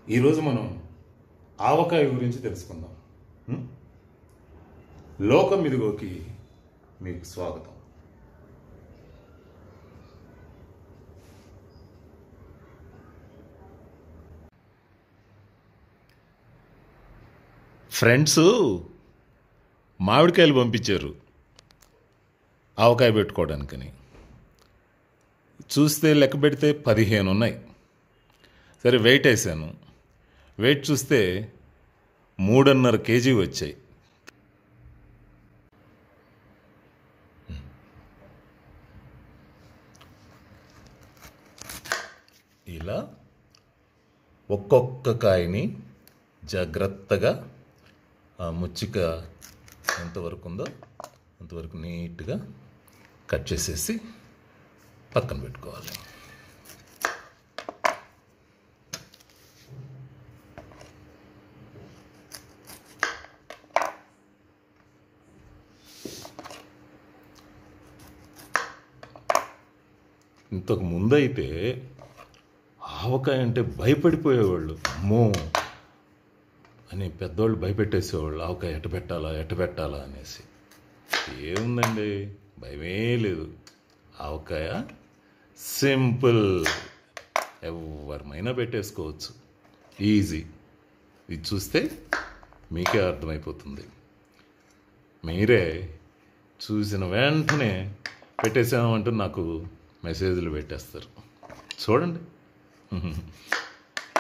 ఈరోజు మనం ఆవకాయ గురించి తెలుసుకుందాం. లోకం ఇదిగోకి మీకు స్వాగతం. ఫ్రెండ్స్ మామిడికాయలు పంపించారు ఆవకాయ పెట్టుకోవడానికని. చూస్తే లెక్క పెడితే 15 ఉన్నాయి. సరే వెయిట్ వేసాను. వెయిట్ చూస్తే 3.5 కేజీ వచ్చాయి. ఇలా ఒక్కొక్క కాయని జాగ్రత్తగా ఆ ముచ్చిక ఎంతవరకు ఉందో అంతవరకు నీట్గా కట్ చేసేసి పక్కన పెట్టుకోవాలి. ఇంతకు ముందైతే ఆవకాయ అంటే భయపడిపోయేవాళ్ళు. అమ్మో అని పెద్దవాళ్ళు భయపెట్టేసేవాళ్ళు, ఆవకాయ ఎట్ట పెట్టాలా అనేసి. ఏముందండి, భయమే లేదు. ఆవకాయ సింపుల్, ఎవరిమైనా పెట్టేసుకోవచ్చు, ఈజీ. ఇది చూస్తే మీకే అర్థమైపోతుంది. మీరే చూసిన వెంటనే పెట్టేసామంటూ నాకు మెసేజ్లు పెట్టేస్తారు. చూడండి,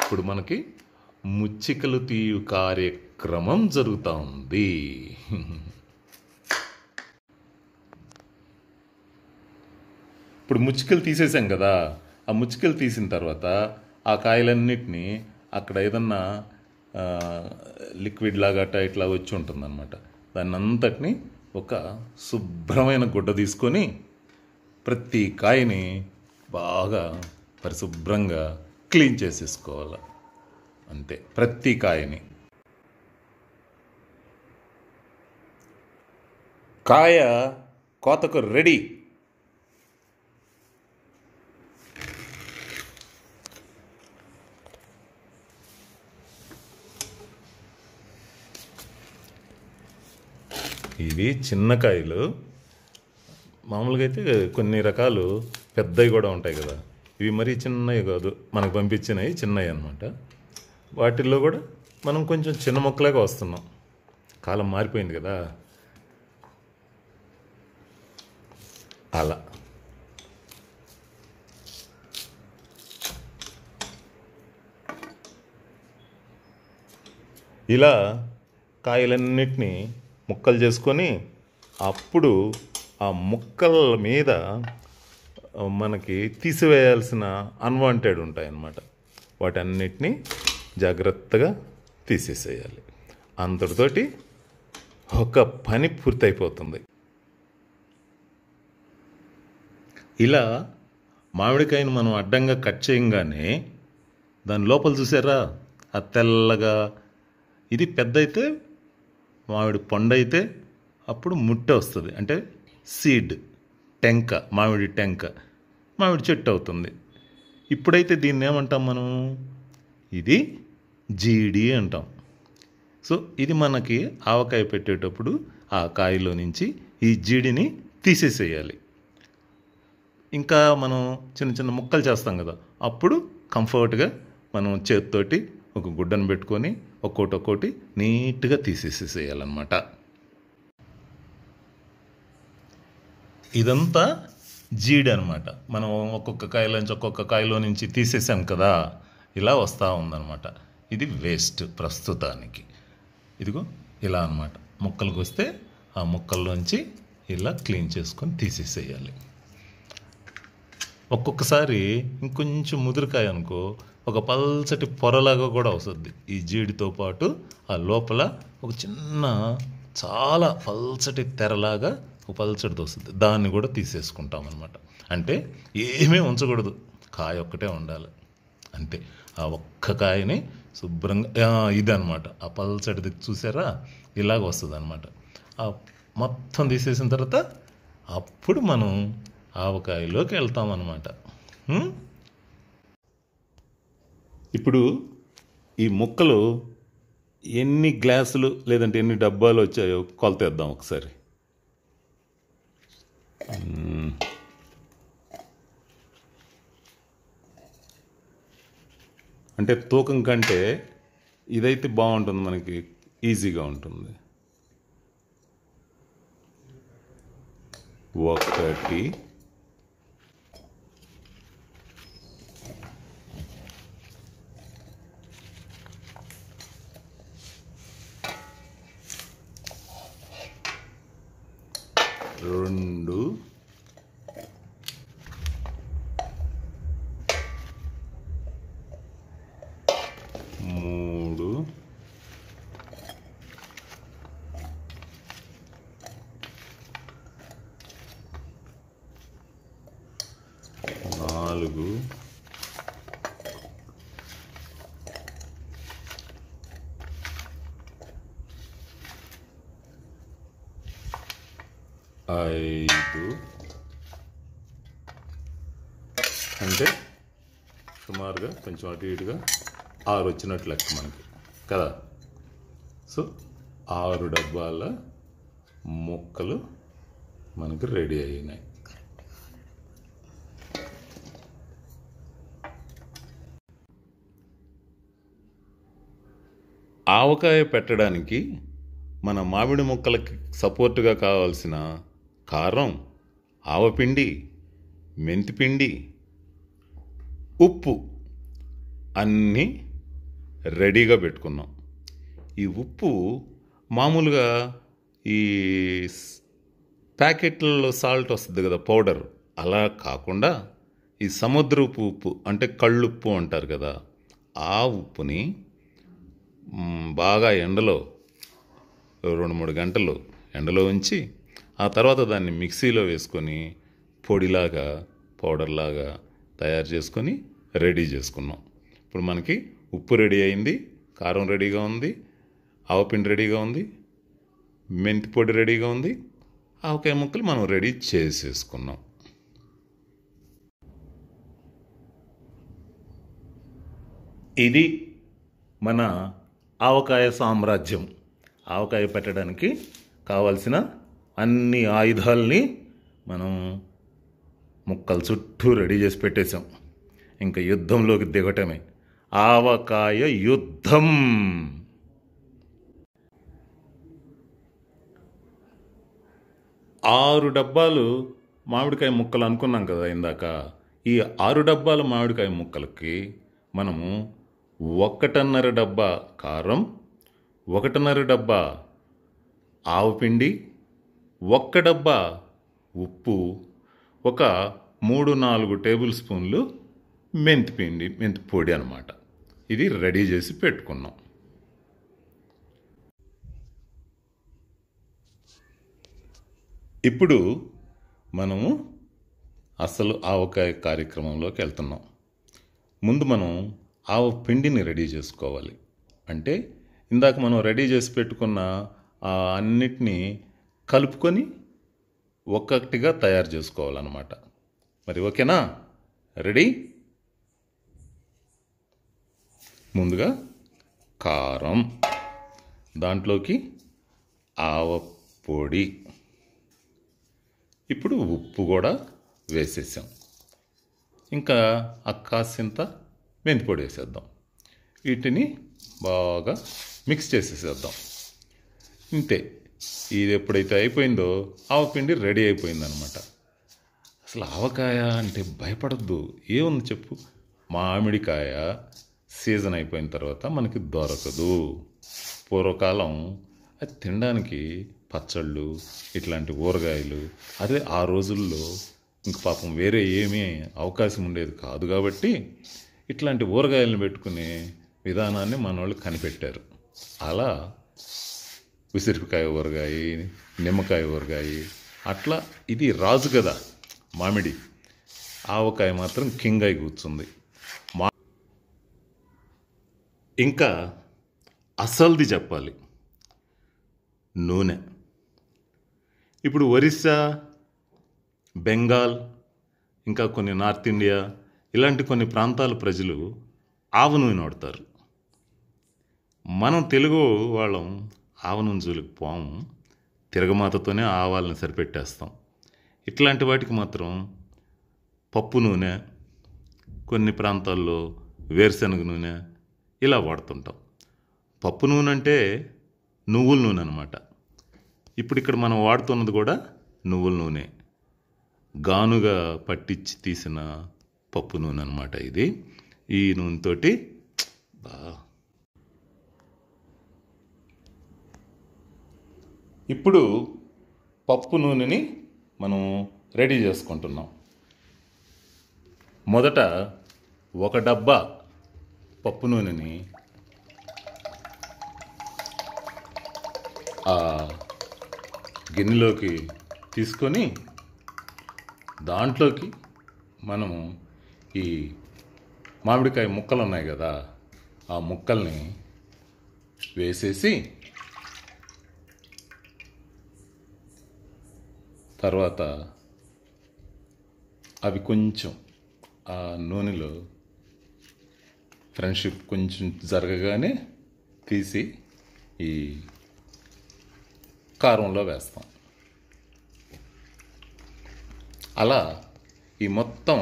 ఇప్పుడు మనకి ముచ్చికలు తీయు కార్యక్రమం జరుగుతూ ఉంది. ఇప్పుడు ముచ్చికలు తీసేసాం కదా, ఆ ముచ్చికలు తీసిన తర్వాత ఆ కాయలన్నిటినీ అక్కడ ఏదన్నా లిక్విడ్ లాగా ఇట్లా వచ్చి ఉంటుందన్నమాట. దాన్ని అంతటిని ఒక శుభ్రమైన గుడ్డ తీసుకొని ప్రతి కాయని బాగా పరిశుభ్రంగా క్లీన్ చేసేసుకోవాలి. అంతే, ప్రతి కాయని. కాయ కోతకు రెడీ. ఇవి చిన్న కాయలు. మామూలుగా అయితే కొన్ని రకాలు పెద్దవి కూడా ఉంటాయి కదా, ఇవి మరీ చిన్నవి కాదు, మనకు పంపించినవి చిన్నవి అన్నమాట. వాటిల్లో కూడా మనం కొంచెం చిన్న మొక్కలాగా వస్తున్నాం. కాలం మారిపోయింది కదా, అలా. ఇలా కాయలన్నిటినీ ముక్కలు చేసుకొని అప్పుడు ఆ ముక్కల మీద మనకి తీసివేయాల్సిన అన్వాంటెడ్ ఉంటాయన్నమాట. వాటన్నిటినీ జాగ్రత్తగా తీసేసేయాలి. అంతటితోటి ఒక పని పూర్తయిపోతుంది. ఇలా మామిడికాయను మనం అడ్డంగా కట్ చేయంగానే దాని లోపల చూసారా, ఆ తెల్లగా, ఇది పెద్ద అయితే మామిడి పండు అయితే అప్పుడు ముట్టె వస్తుంది, అంటే సీడ్, టెంక, మామిడి టెంక, మామిడి చెట్టు అవుతుంది. ఇప్పుడైతే దీన్ని ఏమంటాం మనం, ఇది జీడి అంటాం. సో ఇది మనకి ఆవకాయ పెట్టేటప్పుడు ఆ కాయలో నుంచి ఈ జీడిని తీసేసేయాలి. ఇంకా మనం చిన్న చిన్న ముక్కలు చేస్తాం కదా, అప్పుడు కంఫర్ట్గా మనం చేతితోటి ఒక గుడ్డను పెట్టుకొని ఒక్కోటి నీట్గా తీసేసేయాలన్నమాట. ఇదంతా జీడి అనమాట. మనం ఒక్కొక్క కాయలో నుంచి తీసేసాం కదా, ఇలా వస్తూ ఉందన్నమాట. ఇది వేస్ట్ ప్రస్తుతానికి. ఇదిగో ఇలా అనమాట. ముక్కలకు వస్తే ఆ ముక్కల్లోంచి ఇలా క్లీన్ చేసుకొని తీసేసేయాలి. ఒక్కొక్కసారి ఇంకొంచెం ముదురుకాయ అనుకో, ఒక పల్చటి పొరలాగా కూడా వస్తుంది. ఈ జీడితో పాటు ఆ లోపల ఒక చిన్న చాలా పల్చటి తెరలాగా ఒక పల్చటిది వస్తుంది. దాన్ని కూడా తీసేసుకుంటాం అనమాట. అంటే ఏమీ ఉంచకూడదు, కాయ ఒక్కటే ఉండాలి అంతే. ఆ ఒక్క కాయని శుభ్రంగా, ఇదనమాట ఆ పల్చటిది చూసారా, ఇలాగ వస్తుంది అనమాట. ఆ మొత్తం తీసేసిన తర్వాత అప్పుడు మనం ఆవకాయలోకి వెళ్తామన్నమాట. ఇప్పుడు ఈ ముక్కలు ఎన్ని గ్లాసులు లేదంటే ఎన్ని డబ్బాలు వచ్చాయో కొలతేద్దాం ఒకసారి. అంటే తూకం కంటే ఇదైతే బాగుంటుంది, మనకి ఈజీగా ఉంటుంది. 1 2 3 4 5 అంటే సుమారుగా కొంచెం అటు ఇటుగా 6 వచ్చినట్లు లెక్క మనకి కదా. సో 6 డబ్బాల ముక్కలు మనకు రెడీ అయినాయి. ఆవకాయ పెట్టడానికి మన మామిడి ముక్కలకి సపోర్టుగా కావాల్సిన కారం, ఆవపిండి, మెంతిపిండి, ఉప్పు అన్నీ రెడీగా పెట్టుకున్నాం. ఈ ఉప్పు మామూలుగా ఈ ప్యాకెట్లలో సాల్ట్ వస్తుంది కదా, పౌడర్, అలా కాకుండా ఈ సముద్రపు ఉప్పు అంటే కళ్ళుప్పు అంటారు కదా, ఆ ఉప్పుని బాగా ఎండలో 2-3 గంటలు ఎండలో ఉంచి ఆ తర్వాత దాన్ని మిక్సీలో వేసుకొని పొడిలాగా పౌడర్లాగా తయారు చేసుకొని రెడీ చేసుకున్నాం. ఇప్పుడు మనకి ఉప్పు రెడీ అయింది, కారం రెడీగా ఉంది, ఆవపిండి రెడీగా ఉంది, మెంతి పొడి రెడీగా ఉంది, ఆవకాయ ముక్కలు మనం రెడీ చేసేసుకున్నాం. ఇది మన ఆవకాయ సామ్రాజ్యం. ఆవకాయ పెట్టడానికి కావాల్సిన అన్ని ఆయుధాలని మనం ముక్కల చుట్టూ రెడీ చేసి పెట్టేశాం. ఇంకా యుద్ధంలోకి దిగటమే, ఆవకాయ యుద్ధం. 6 డబ్బాలు మామిడికాయ ముక్కలు అనుకున్నాం కదా ఇందాక. ఈ 6 డబ్బాల మామిడికాయ ముక్కలకి మనము 1.5 డబ్బా కారం, 1.5 డబ్బా ఆవపిండి, 1 డబ్బా ఉప్పు, ఒక 3-4 టేబుల్ స్పూన్లు మెంతిపిండి, మెంతి పొడి అన్నమాట. ఇది రెడీ చేసి పెట్టుకున్నాం. ఇప్పుడు మనము అసలు ఆవకాయ కార్యక్రమంలోకి వెళ్తున్నాం. ముందు మనం ఆవ పిండిని రెడీ చేసుకోవాలి. అంటే ఇందాక మనం రెడీ చేసి పెట్టుకున్న అన్నిటినీ కలుపుకొని ఒక్కొక్కటిగా తయారు చేసుకోవాలన్నమాట. మరి ఓకేనా? రెడీ? ముందుగా కారం, దాంట్లోకి ఆవ పొడి, ఇప్పుడు ఉప్పు కూడా వేసేసాం. ఇంకా కాసింత మెంతిపొడి వేసేద్దాం. వీటిని బాగా మిక్స్ చేసేసేద్దాం. ఇంతే. ఇది ఎప్పుడైతే అయిపోయిందో ఆవపిండి రెడీ అయిపోయిందనమాట. అసలు ఆవకాయ అంటే భయపడద్దు. ఏముంది చెప్పు, మామిడికాయ సీజన్ అయిపోయిన తర్వాత మనకి దొరకదు. పూర్వకాలం అది తినడానికి పచ్చళ్ళు, ఇట్లాంటి ఊరగాయలు, అదే ఆ రోజుల్లో ఇంక పాపం వేరే ఏమీ అవకాశం ఉండేది కాదు కాబట్టి ఇట్లాంటి ఊరగాయలను పెట్టుకునే విధానాన్ని మన వాళ్ళు కనిపెట్టారు. అలా ఉసిరికాయ ఊరగాయ, నిమ్మకాయ ఊరగాయ, అట్లా ఇది రాజు కదా మామిడి. ఆవకాయ మాత్రం కింగ్ అయి కూర్చుంది. ఇంకా అసలుది చెప్పాలి, నూనె. ఇప్పుడు ఒరిస్సా, బెంగాల్, ఇంకా కొన్ని నార్త్ ఇండియా, ఇలాంటి కొన్ని ప్రాంతాల ప్రజలు ఆవ నూనె వాడతారు. మనం తెలుగు వాళ్ళం ఆవ నూనె జోలికి పోము, తిరగమాతతోనే ఆవాలని సరిపెట్టేస్తాం. ఇట్లాంటి వాటికి మాత్రం పప్పు నూనె, కొన్ని ప్రాంతాల్లో వేరుశనగ నూనె ఇలా వాడుతుంటాం. పప్పు నూనె అంటే నువ్వుల నూనె అనమాట. ఇప్పుడు ఇక్కడ మనం వాడుతున్నది కూడా నువ్వుల నూనె, గానుగా పట్టించి తీసిన పప్పు నూనె అనమాట ఇది. ఈ నూనెతోటి ఇప్పుడు పప్పు నూనెని మనం రెడీ చేసుకుంటున్నాం. మొదట ఒక డబ్బా పప్పు నూనెని ఆ గిన్నెలోకి తీసుకొని దాంట్లోకి మనము ఈ మామిడికాయ ముక్కలు ఉన్నాయి కదా, ఆ ముక్కల్ని వేసేసి తర్వాత అవి కొంచెం ఆ నూనెలో ఫ్రెండ్షిప్ కొంచెం జరగగానే తీసి ఈ కారంలో వేస్తాం. అలా ఈ మొత్తం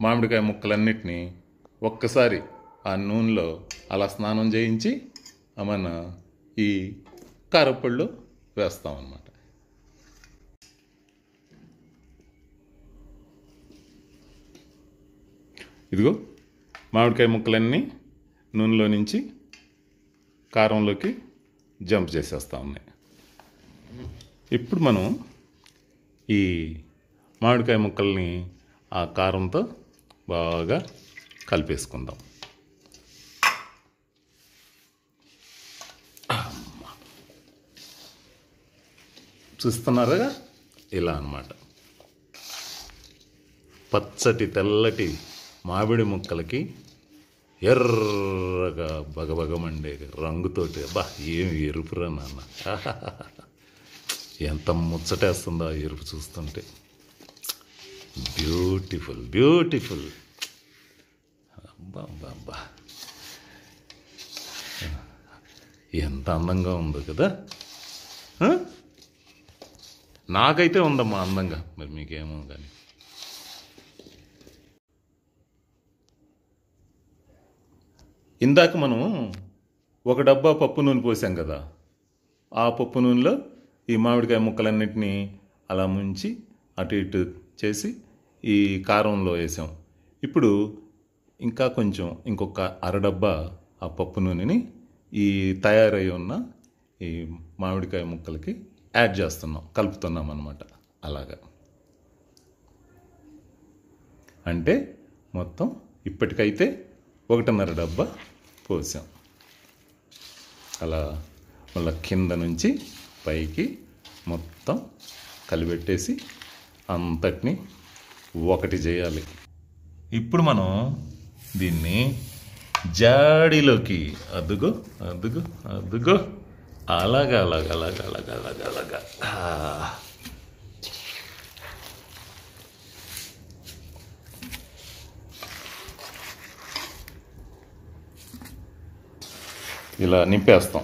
మామిడికాయ ముక్కలన్నిటినీ ఒక్కసారి ఆ నూనెలో అలా స్నానం చేయించి మన ఈ కారపళ్ళు వేస్తాం అన్నమాట. ఇదిగో మామిడికాయ ముక్కలన్నీ నూనెలో నుంచి కారంలోకి జంప్ చేసేస్తా ఉన్నాయి. ఇప్పుడు మనం ఈ మామిడికాయ ముక్కల్ని ఆ కారంతో బాగా కలిపేసుకుందాం. చూస్తున్నారుగా, ఇలా అన్నమాట. పచ్చటి తెల్లటి మామిడి ముక్కలకి ఎర్రగా బగబగమండే రంగుతోటి, అబ్బా ఏం ఎరుపురా నాన్న, ఎంత ముచ్చటేస్తుందో ఆ ఎరుపు చూస్తుంటే. బ్యూటిఫుల్ బ్యూటిఫుల్, అబ్బా అబ్బా అబ్బా, ఎంత అందంగా ఉందో కదా. నాకైతే ఉందమ్మా అందంగా, మరి మీకేమో కానీ. ఇందాక మనం ఒక డబ్బా పప్పు నూనె పోసాం కదా, ఆ పప్పు నూనెలో ఈ మామిడికాయ ముక్కలన్నింటినీ అలా ముంచి అటు ఇటు చేసి ఈ కారంలో వేసాం. ఇప్పుడు ఇంకా కొంచెం ఇంకొక అరడబ్బా ఆ పప్పు నూనెని ఈ తయారై ఉన్న ఈ మామిడికాయ ముక్కలకి యాడ్ చేస్తున్నాం, కలుపుతున్నాం అన్నమాట. అలాగా అంటే మొత్తం ఇప్పటికైతే 1.5 డబ్బా పోసాం. అలా మళ్ళీ కింద నుంచి పైకి మొత్తం కలిపెట్టేసి అంతటిని ఒకటి చేయాలి. ఇప్పుడు మనం దీన్ని జాడీలోకి అదుగో అదుగో అదుగో అలాగా అలాగా అలాగా అలాగా అలాగా అలాగా ఇలా నింపేస్తాం.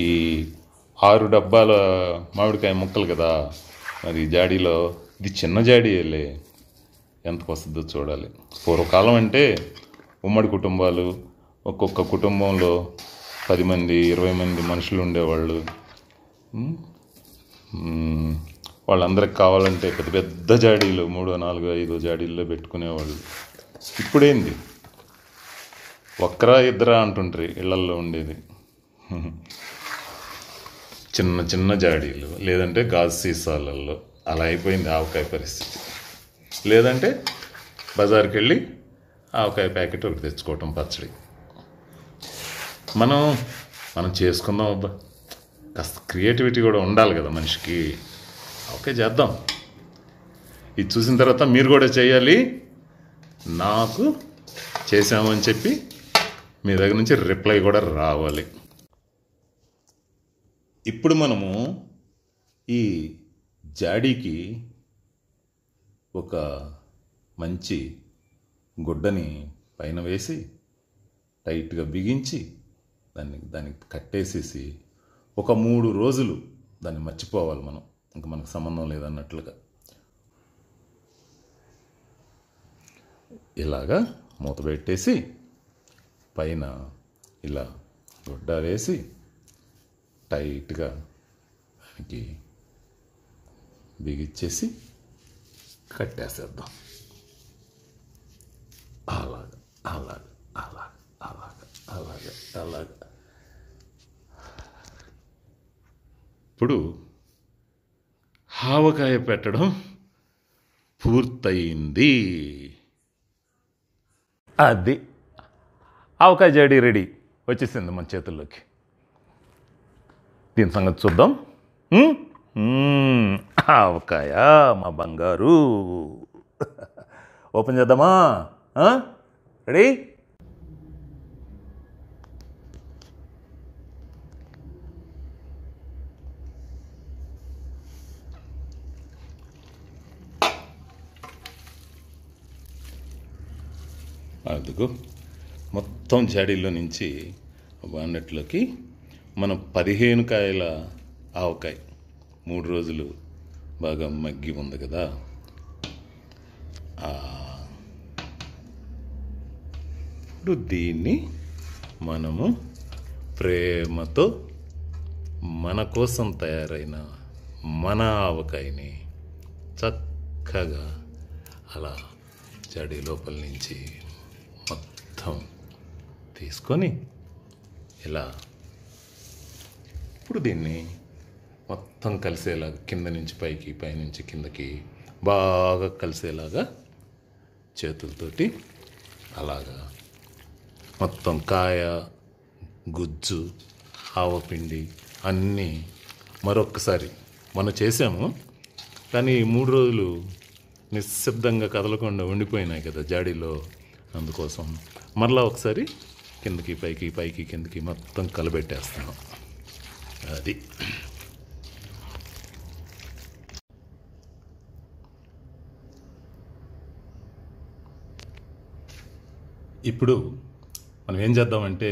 ఈ 6 డబ్బాల మామిడికాయ ముక్కలు కదా, మరి జాడీలో ఇది చిన్న జాడీలే, ఎంతకు వస్తుందో చూడాలి. పూర్వకాలం అంటే ఉమ్మడి కుటుంబాలు, ఒక్కొక్క కుటుంబంలో 10 మంది 20 మంది మనుషులు ఉండేవాళ్ళు. వాళ్ళందరికి కావాలంటే పెద్ద పెద్ద జాడీలు 3, 4, 5 జాడీల్లో పెట్టుకునేవాళ్ళు. ఇప్పుడేంది, ఒక్కరా ఇద్దరా అంటుంటారు ఇళ్లల్లో ఉండేది. చిన్న చిన్న జాడీలు, లేదంటే గాజు సీసాలలో అలా అయిపోయింది ఆవకాయ పరిస్థితి. లేదంటే బజార్కి వెళ్ళి ఆవకాయ ప్యాకెట్ ఒకటి తెచ్చుకోవటం, పచ్చడి. మనం చేసుకుందాం అబ్బా, కాస్త క్రియేటివిటీ కూడా ఉండాలి కదా మనిషికి. ఓకే, చేద్దాం. ఇది చూసిన తర్వాత మీరు కూడా చేయాలి, నాకు చేసామని చెప్పి మీ దగ్గర నుంచి రిప్లై కూడా రావాలి. ఇప్పుడు మనము ఈ జాడీకి ఒక మంచి గుడ్డని పైన వేసి టైట్గా బిగించి దానికి కట్టేసేసి ఒక 3 రోజులు దాన్ని మర్చిపోవాలి మనం, ఇంకా మనకు సంబంధం లేదన్నట్లుగా. ఇలాగా మూత పెట్టేసి పైన ఇలా గుడ్డ వేసి టైట్గా దానికి బిగిచ్చేసి కట్టేసేద్దాం. అలాగా అలాగా అలాగా అలాగా అలాగా అలాగా. ఇప్పుడు ఆవకాయ పెట్టడం పూర్తయింది. అది ఆవకాయ జాడీ రెడీ, వచ్చేసింది మన చేతుల్లోకి. దీని సంగతి చూద్దాం. ఆవకాయ మా బంగారు. ఓపెన్ చేద్దామా? రెడీ? అదిగో మొత్తం జాడీలో నుంచి వానట్లోకి మనం 15 కాయల ఆవకాయ 3 రోజులు బాగా మగ్గి ఉంది కదా. ఇప్పుడు దీన్ని మనము ప్రేమతో మన కోసం తయారైన మన ఆవకాయని చక్కగా అలా జాడీ లోపల నుంచి మొత్తం తీసుకొని ఇలా ఇప్పుడు దీన్ని మొత్తం కలిసేలాగా కింద నుంచి పైకి, పైనుంచి కిందకి బాగా కలిసేలాగా చేతులతోటి అలాగా మొత్తం కాయ, గుజ్జు, ఆవపిండి అన్నీ మరొక్కసారి మనం చేసాము. కానీ 3 రోజులు నిశ్శబ్దంగా కదలకుండా ఉండిపోయినాయి కదా జాడీలో. అందుకోసం మరలా ఒకసారి కిందకి పైకి, పైకి కిందకి మొత్తం కలబెట్టేస్తున్నాం. అది ఇప్పుడు మనం ఏం చేద్దామంటే,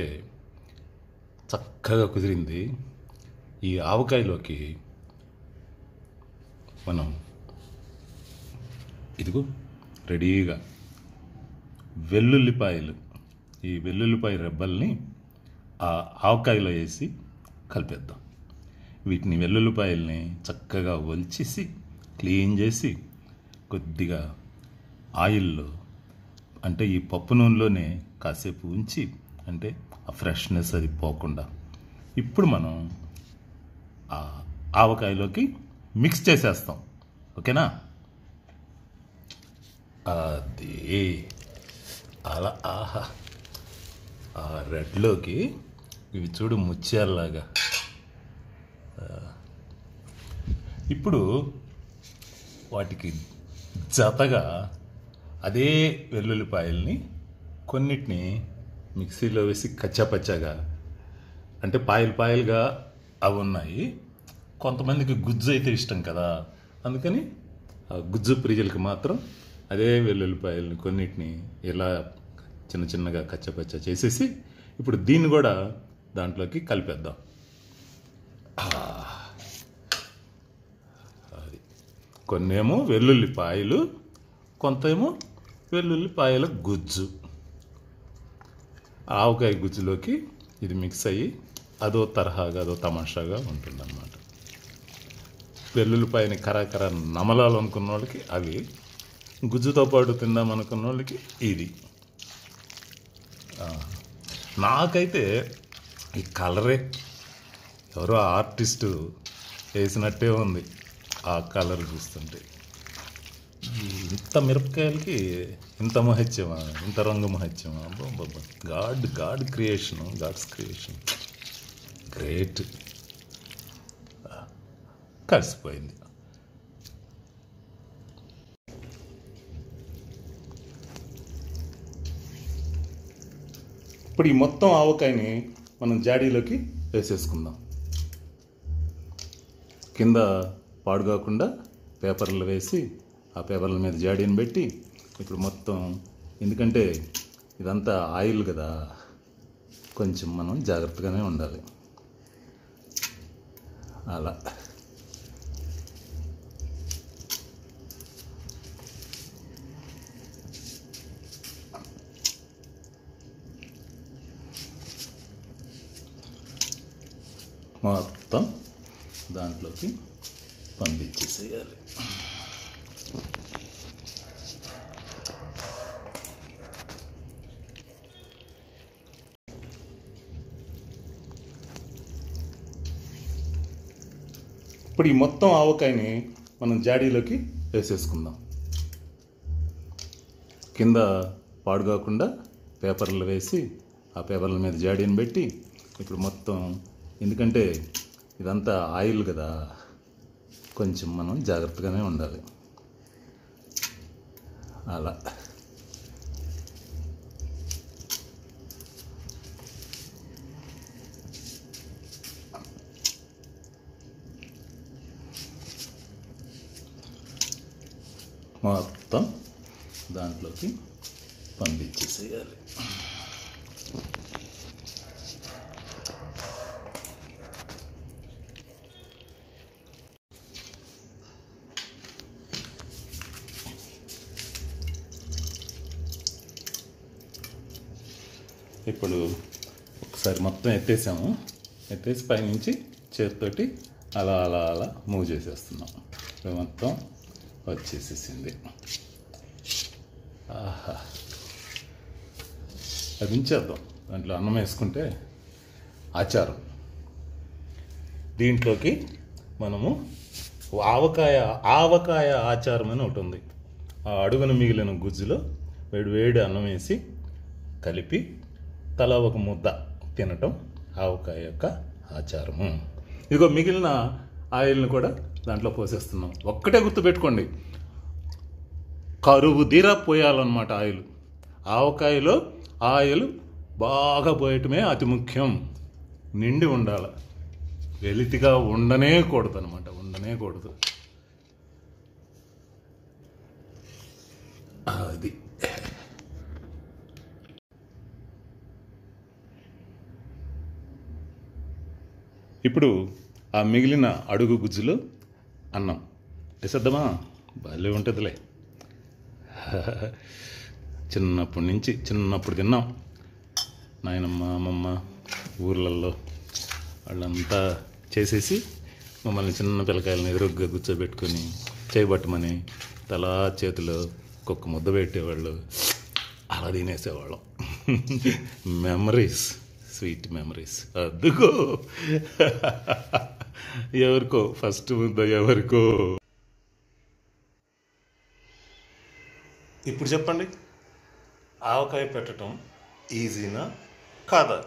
చక్కగా కుదిరింది. ఈ ఆవకాయలోకి మనం ఇదిగో రెడీగా వెల్లుల్లిపాయలు, ఈ వెల్లుల్లిపాయ రెబ్బల్ని ఆ ఆవకాయలో వేసి కలిపేద్దాం. వీటిని వెల్లుల్లిపాయల్ని చక్కగా ఒలిచేసి క్లీన్ చేసి కొద్దిగా ఆయిల్లో, అంటే ఈ పప్పు నూనెలోనే కాసేపు ఉంచి, అంటే ఆ ఫ్రెష్నెస్ అది పోకుండా ఇప్పుడు మనం ఆ ఆవకాయలోకి మిక్స్ చేసేస్తాం. ఓకేనా? అది అలా ఆహా, ఆ రెడ్లోకి ఇవి చూడు ముత్యాలలాగా. ఇప్పుడు వాటికి జతగా అదే వెల్లుల్లిపాయల్ని కొన్నిటిని మిక్సీలో వేసి కచ్చాపచ్చాగా, అంటే పాయలు పాయలుగా అవి ఉన్నాయి. కొంతమందికి గుజ్జు అయితే ఇష్టం కదా, అందుకని ఆ గుజ్జు ప్రియులకి మాత్రం అదే వెల్లుల్లిపాయలని కొన్నిటిని ఇలా చిన్న చిన్నగా కచ్చపచ్చ చేసేసి ఇప్పుడు దీన్ని కూడా దాంట్లోకి కలిపేద్దాం. అది కొన్నేమో వెల్లుల్లిపాయలు, కొంతేమో వెల్లుల్లిపాయల గుజ్జు. ఆవకాయ గుజ్జులోకి ఇది మిక్స్ అయ్యి అదో తరహాగా, అదో తమాషాగా ఉంటుందన్నమాట. వెల్లుల్లిపాయని కరాకర నమలాలనుకున్న వాళ్ళకి అవి, గుజ్జుతో పాటు తిందాం అనుకున్న వాళ్ళకి ఇది. నాకైతే ఈ కలరే ఎవరో ఆర్టిస్టు వేసినట్టే ఉంది ఆ కలర్ చూస్తుంటే. ఇంత మిరపకాయలకి ఇంత మహత్యమా, ఇంత రంగు మహత్యమా? బాబా, God creation, God's creation, great. కలిసిపోయింది. ఇప్పుడు ఈ మొత్తం ఆవకాయని మనం జాడీలోకి వేసేసుకుందాం. కింద పాడు కాకుండా పేపర్లు వేసి ఆ పేపర్ల మీద జాడీని పెట్టి ఇప్పుడు మొత్తం ఎందుకంటే ఇదంతా ఆయిల్ కదా, కొంచెం మనం జాగ్రత్తగానే ఉండాలి. అలా మొత్తం దాంట్లోకి పంపించేసేయాలి. ఇప్పుడు ఈ మొత్తం ఆవకాయని మనం జాడీలోకి వేసేసుకుందాం. కింద పాడు కాకుండా పేపర్లు వేసి ఆ పేపర్ల మీద జాడీని పెట్టి ఇప్పుడు మొత్తం, ఎందుకంటే ఇదంతా ఆయిల్ కదా, కొంచెం మనం జాగ్రత్తగానే ఉండాలి. అలా మొత్తం దాంట్లోకి పంపించేసేయాలి. ఇప్పుడు ఒకసారి మొత్తం ఎత్తేసాము. ఎత్తేసి పైనుంచి చేతితోటి అలా అలా అలా మూవ్ చేసేస్తున్నాం. ఇప్పుడు మొత్తం వచ్చేసేసింది. ఆహా, అది ఉంచేద్దాం. దాంట్లో అన్నం వేసుకుంటే ఆచారం. దీంట్లోకి మనము ఆవకాయ ఆచారం అని ఒకటి ఉంది. ఆ అడుగున మిగిలిన గుజ్జులో వేడి అన్నం వేసి కలిపి తల ఒక ముద్ద తినటం ఆవకాయ యొక్క ఆచారము. ఇదిగో మిగిలిన ఆయిల్ని కూడా దాంట్లో పోసేస్తున్నాం. ఒక్కటే గుర్తుపెట్టుకోండి, కరువు తీరా పోయాలన్నమాట ఆయిల్. ఆవకాయలో ఆయిల్ బాగా పోయటమే అతి ముఖ్యం. నిండి ఉండాలి, వెలితిగా ఉండనే కూడదు అనమాట, ఉండనే కూడదు. అది ఇప్పుడు ఆ మిగిలిన అడుగు గుజ్జులో అన్నం వేసేద్దామా? భలే ఉంటుందిలే. చిన్నప్పుడు తిన్నాం. నాయనమ్మ అమ్మమ్మ ఊర్లలో వాళ్ళంతా చేసేసి మమ్మల్ని చిన్న పిల్లకాయలను ఎదురుగ్గా కూర్చోబెట్టుకొని చేయబట్టమని తలా చేతిలో ఒక్కొక్క ముద్ద పెట్టేవాళ్ళు. అలా తినేసేవాళ్ళం. Memories, sweet memories. అద్దుకో, ఎవరికో ఫస్ట్ ముద్ద ఎవరికో. ఇప్పుడు చెప్పండి, ఆవకాయ పెట్టడం ఈజీనా కాదా?